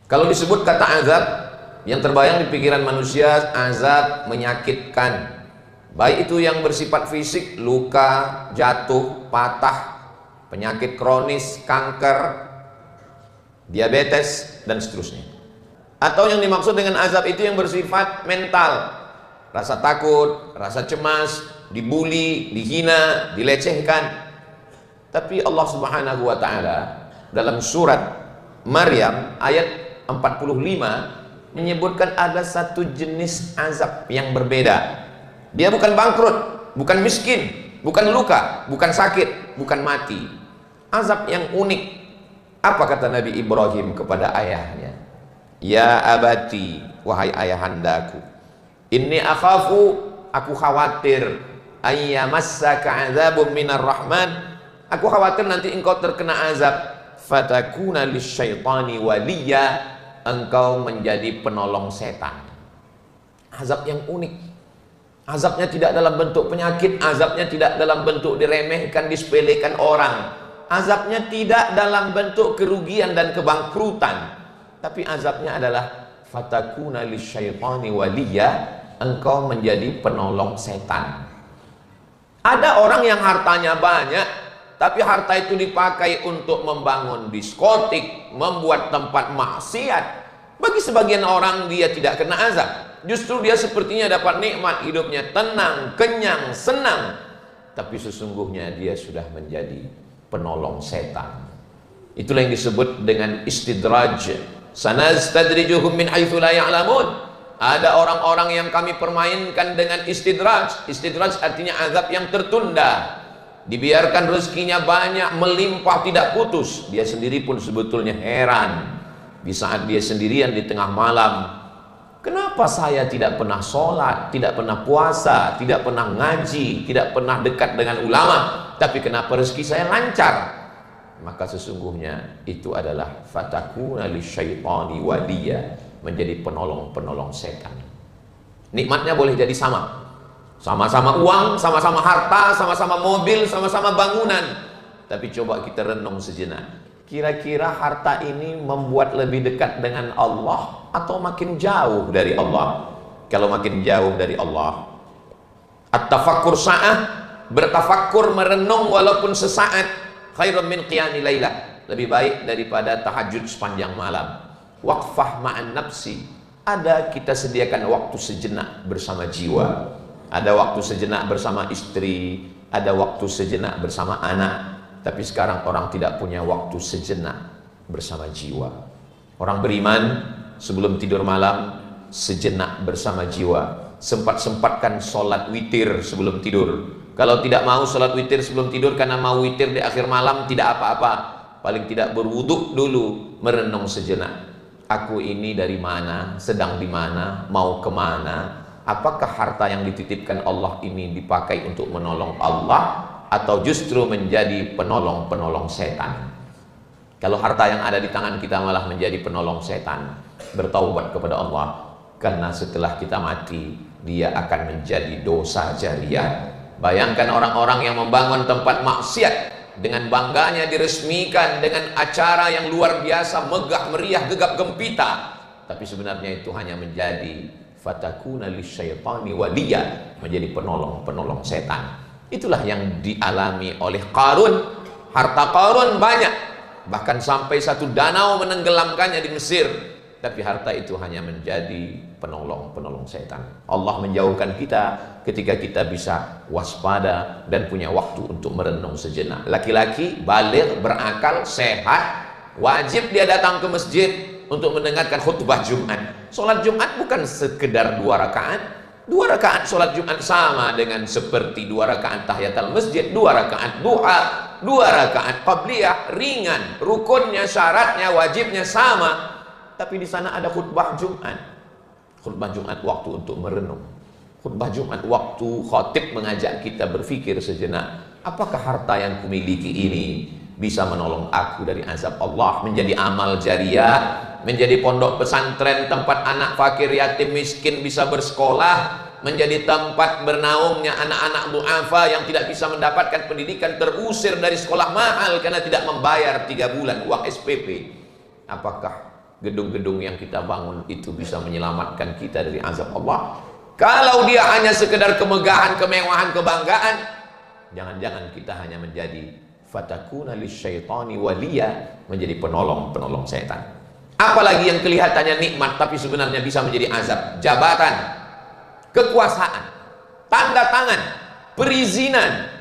Kalau disebut kata azab, yang terbayang di pikiran manusia azab menyakitkan. Baik itu yang bersifat fisik, luka, jatuh, patah, penyakit kronis, kanker, diabetes, dan seterusnya. Atau yang dimaksud dengan azab itu yang bersifat mental, rasa takut, rasa cemas, dibully, dihina, dilecehkan. Tapi Allah Subhanahu wa ta'ala dalam surat Maryam ayat 45 menyebutkan ada satu jenis azab yang berbeda. Dia bukan bangkrut, bukan miskin, bukan luka, bukan sakit, bukan mati. Azab yang unik. Apa kata Nabi Ibrahim kepada ayahnya? Ya abati, wahai ayahandaku, inni akhafu, aku khawatir, ayyamassaka azabun minar rahman, aku khawatir nanti engkau terkena azab, fatakuna lisyaitani waliya, engkau menjadi penolong setan. Azab yang unik. Azabnya tidak dalam bentuk penyakit, azabnya tidak dalam bentuk diremehkan, disepelekan orang, azabnya tidak dalam bentuk kerugian dan kebangkrutan, tapi azabnya adalah fatakuna lisyaitani waliya, engkau menjadi penolong setan. Ada orang yang hartanya banyak, tapi harta itu dipakai untuk membangun diskotik, membuat tempat maksiat. Bagi sebagian orang dia tidak kena azab, justru dia sepertinya dapat nikmat, hidupnya tenang, kenyang, senang, tapi sesungguhnya dia sudah menjadi penolong setan. Itulah yang disebut dengan istidraj. Sanastadrijuhum min haitsu la ya'lamun. Ada orang-orang yang kami permainkan dengan istidraj. Istidraj artinya azab yang tertunda. Dibiarkan rezekinya banyak, melimpah, tidak putus. Dia sendiri pun sebetulnya heran. Di saat dia sendirian di tengah malam, kenapa saya tidak pernah sholat, tidak pernah puasa, tidak pernah ngaji, tidak pernah dekat dengan ulama, tapi kenapa rezeki saya lancar? Maka sesungguhnya itu adalah fatakuna lisyaitani waliya, menjadi penolong-penolong setan. Nikmatnya boleh jadi sama-sama uang, sama-sama harta, sama-sama mobil, sama-sama bangunan. Tapi coba kita renung sejenak. Kira-kira harta ini membuat lebih dekat dengan Allah atau makin jauh dari Allah? Kalau makin jauh dari Allah, at-tafakkur sa'ah, bertafakkur, merenung walaupun sesaat, khairun min qiyami lailah, lebih baik daripada tahajud sepanjang malam. Waqfah ma'an nafsi, ada kita sediakan waktu sejenak bersama jiwa. Ada waktu sejenak bersama istri, ada waktu sejenak bersama anak. Tapi sekarang orang tidak punya waktu sejenak bersama jiwa. Orang beriman sebelum tidur malam sejenak bersama jiwa. Sempat-sempatkan sholat witir sebelum tidur. Kalau tidak mau sholat witir sebelum tidur karena mau witir di akhir malam, tidak apa-apa. Paling tidak berwuduk dulu, merenung sejenak. Aku ini dari mana, sedang di mana, mau kemana? Apakah harta yang dititipkan Allah ini dipakai untuk menolong Allah, atau justru menjadi penolong-penolong setan? Kalau harta yang ada di tangan kita malah menjadi penolong setan, bertaubat kepada Allah, karena setelah kita mati dia akan menjadi dosa jariah. Bayangkan orang-orang yang membangun tempat maksiat, dengan bangganya diresmikan dengan acara yang luar biasa, megah meriah, gegap gempita, tapi sebenarnya itu hanya menjadi fatakuna lisyaitani waliya, menjadi penolong-penolong setan. Itulah yang dialami oleh Qarun. Harta Qarun banyak, bahkan sampai satu danau menenggelamkannya di Mesir, tapi harta itu hanya menjadi penolong-penolong setan. Allah menjauhkan kita ketika kita bisa waspada dan punya waktu untuk merenung sejenak. Laki-laki baligh, berakal, sehat, wajib dia datang ke masjid untuk mendengarkan khutbah Jumat. Sholat Jumat bukan sekedar 2 rakaat. 2 rakaat sholat Jumat sama dengan seperti 2 rakaat tahiyatul masjid, 2 rakaat duha, 2 rakaat qabliyah, ringan, rukunnya, syaratnya, wajibnya sama. Tapi di sana ada khutbah Jumat. Khutbah Jumat waktu untuk merenung. Khutbah Jumat waktu khatib mengajak kita berpikir sejenak. Apakah harta yang kumiliki ini bisa menolong aku dari azab Allah, menjadi amal jariah, menjadi pondok pesantren tempat anak fakir, yatim, miskin bisa bersekolah, menjadi tempat bernaungnya anak-anak du'afa yang tidak bisa mendapatkan pendidikan, terusir dari sekolah mahal karena tidak membayar 3 bulan uang SPP. Apakah gedung-gedung yang kita bangun itu bisa menyelamatkan kita dari azab Allah? Kalau dia hanya sekedar kemegahan, kemewahan, kebanggaan, jangan-jangan kita hanya menjadi fatakuna lisyaitani waliya, menjadi penolong-penolong setan. Apalagi yang kelihatannya nikmat tapi sebenarnya bisa menjadi azab. Jabatan, kekuasaan, tanda tangan, perizinan.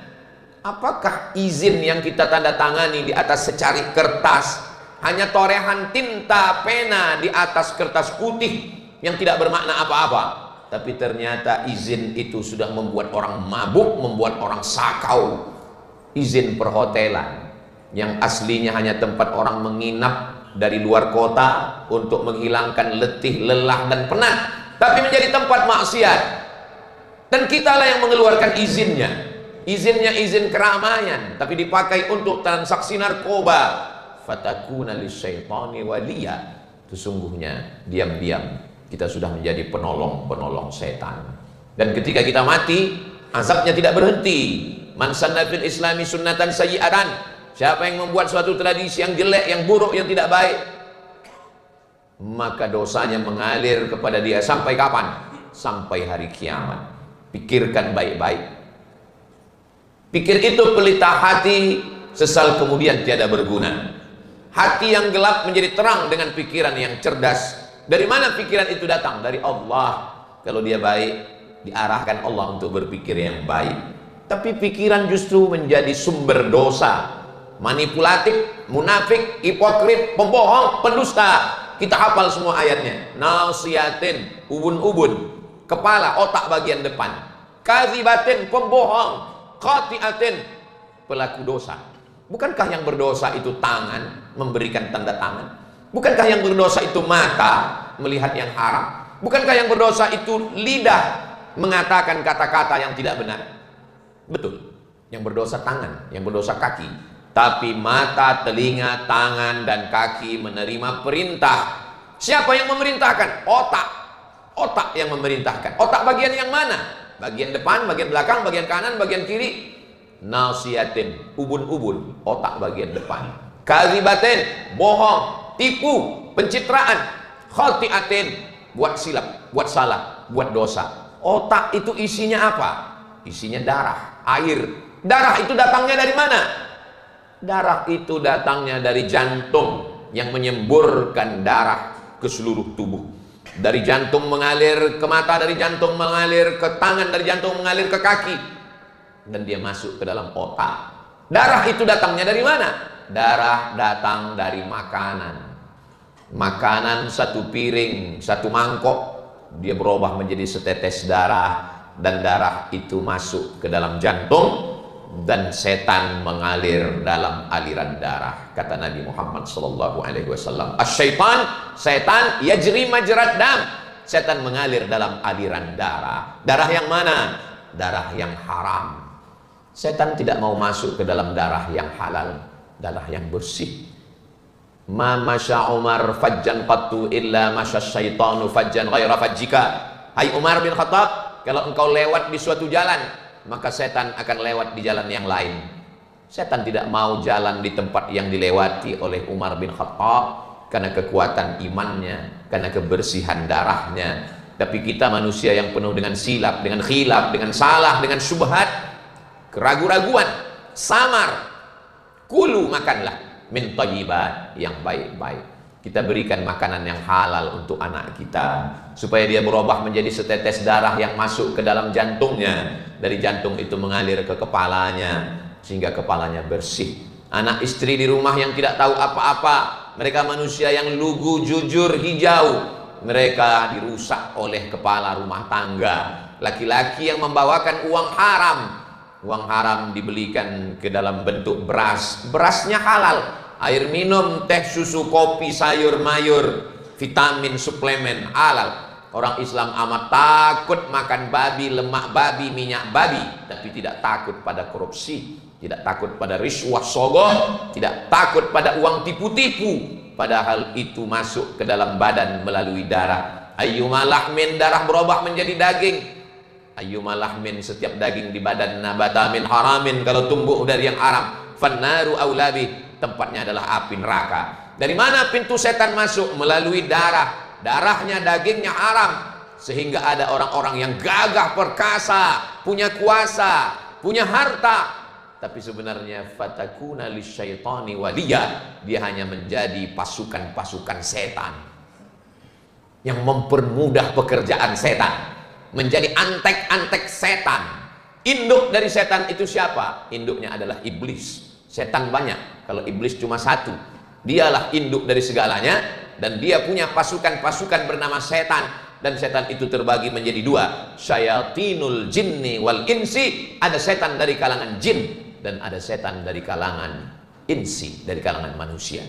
Apakah izin yang kita tanda tangani di atas secari kertas hanya torehan tinta pena di atas kertas putih yang tidak bermakna apa-apa, tapi ternyata izin itu sudah membuat orang mabuk, membuat orang sakau. Izin perhotelan yang aslinya hanya tempat orang menginap dari luar kota untuk menghilangkan letih, lelah dan penat, tapi menjadi tempat maksiat. Dan kitalah yang mengeluarkan izinnya. Izinnya izin keramaian, tapi dipakai untuk transaksi narkoba. Fatakuna lisyaitani waliya. Sesungguhnya diam-diam kita sudah menjadi penolong-penolong setan. Dan ketika kita mati, azabnya tidak berhenti. Man sanna fil islami sunnatan sayyi'atan. Siapa yang membuat suatu tradisi yang jelek, yang buruk, yang tidak baik, maka dosanya mengalir kepada dia sampai kapan? Sampai hari kiamat. Pikirkan baik-baik. Pikir itu pelita hati, sesal kemudian tiada berguna. Hati yang gelap menjadi terang dengan pikiran yang cerdas. Dari mana pikiran itu datang? Dari Allah. Kalau dia baik, diarahkan Allah untuk berpikir yang baik. Tapi pikiran justru menjadi sumber dosa. Manipulatif, munafik, hipokrit, pembohong, pendusta. Kita hafal semua ayatnya. Nasiyatin, ubun-ubun, kepala, otak bagian depan. Kadzibatin, pembohong. Khati'atin, pelaku dosa. Bukankah yang berdosa itu tangan, memberikan tanda tangan? Bukankah yang berdosa itu mata, melihat yang haram? Bukankah yang berdosa itu lidah, mengatakan kata-kata yang tidak benar? Betul, yang berdosa tangan, yang berdosa kaki. Tapi mata, telinga, tangan, dan kaki menerima perintah. Siapa yang memerintahkan? Otak. Otak yang memerintahkan. Otak bagian yang mana? Bagian depan, bagian belakang, bagian kanan, bagian kiri. Nasiyatin, ubun-ubun, otak bagian depan. Kadzibatin, bohong, tipu, pencitraan. Khati'atin, buat silap, buat salah, buat dosa. Otak itu isinya apa? Isinya darah, air. Darah itu datangnya dari mana? Darah itu datangnya dari jantung yang menyemburkan darah ke seluruh tubuh. Dari jantung mengalir ke mata, dari jantung mengalir ke tangan, dari jantung mengalir ke kaki, dan dia masuk ke dalam otak. Darah itu datangnya dari mana? Darah datang dari makanan. Makanan satu piring, satu mangkok, dia berubah menjadi setetes darah, dan darah itu masuk ke dalam jantung, dan setan mengalir dalam aliran darah. Kata Nabi Muhammad SAW, asyaitan, setan, yajri majrad dam. Setan mengalir dalam aliran darah. Darah yang mana? Darah yang haram. Setan tidak mau masuk ke dalam darah yang halal, darah yang bersih. Ma masya Umar fajjan qattu illa masya syaitanu fajjan ghaira fajjika. Hai Umar bin Khattab, kalau engkau lewat di suatu jalan, maka setan akan lewat di jalan yang lain. Setan tidak mau jalan di tempat yang dilewati oleh Umar bin Khattab karena kekuatan imannya, karena kebersihan darahnya. Tapi kita manusia yang penuh dengan silap, dengan khilaf, dengan salah, dengan syubhat, keraguan-raguan, samar. Kulu, makanlah min thayyibat, yang baik-baik. Kita berikan makanan yang halal untuk anak kita, supaya dia berubah menjadi setetes darah yang masuk ke dalam jantungnya. Dari jantung itu mengalir ke kepalanya, sehingga kepalanya bersih. Anak istri di rumah yang tidak tahu apa-apa, mereka manusia yang lugu, jujur, hijau, mereka dirusak oleh kepala rumah tangga. Laki-laki yang membawakan uang haram, uang haram dibelikan ke dalam bentuk beras, berasnya halal. Air minum, teh, susu, kopi, sayur, mayur, vitamin, suplemen halal. Orang Islam amat takut makan babi, lemak babi, minyak babi, tapi tidak takut pada korupsi, tidak takut pada riswah sogoh, tidak takut pada uang tipu-tipu. Padahal itu masuk ke dalam badan melalui darah. Ayyuma lahmin, darah berubah menjadi daging. Ayyuma lahmin, setiap daging di badan, nabata min haramin, kalau tumbuh dari yang haram, fannaru aulabi, tempatnya adalah api neraka. Dari mana pintu setan masuk? Melalui darah. Darahnya, dagingnya haram. Sehingga ada orang-orang yang gagah perkasa, punya kuasa, punya harta, tapi sebenarnya fatakuna lisyaitani waliya, dia hanya menjadi pasukan-pasukan setan yang mempermudah pekerjaan setan, menjadi antek-antek setan. Induk dari setan itu siapa? Induknya adalah iblis. Setan banyak, kalau iblis cuma satu. Dialah induk dari segalanya, dan dia punya pasukan-pasukan bernama setan. Dan setan itu terbagi menjadi dua, syayatinul jinni wal insi. Ada setan dari kalangan jin, dan ada setan dari kalangan insi, dari kalangan manusia.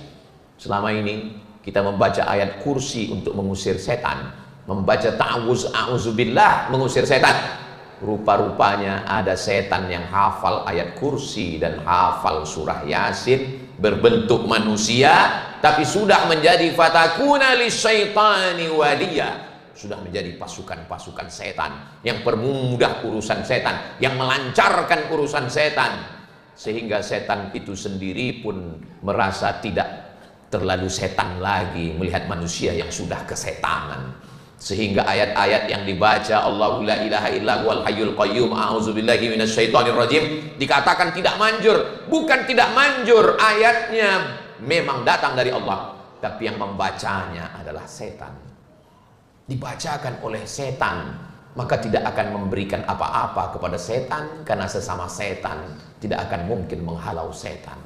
Selama ini kita membaca ayat kursi untuk mengusir setan, membaca ta'awuz a'udzubillah mengusir setan. Rupa-rupanya ada setan yang hafal ayat kursi dan hafal surah Yasin, berbentuk manusia, tapi sudah menjadi fatakuna lisyaitani waliya, sudah menjadi pasukan-pasukan setan yang permudah urusan setan, yang melancarkan urusan setan, sehingga setan itu sendiri pun merasa tidak terlalu setan lagi melihat manusia yang sudah kesetanan. Sehingga ayat-ayat yang dibaca Allahu la ilaha illa huwal hayyul qayyum a'udzubillahi minasyaitonir rajim dikatakan tidak manjur. Bukan tidak manjur, ayatnya memang datang dari Allah, tapi yang membacanya adalah setan. Dibacakan oleh setan, maka tidak akan memberikan apa-apa kepada setan, karena sesama setan tidak akan mungkin menghalau setan.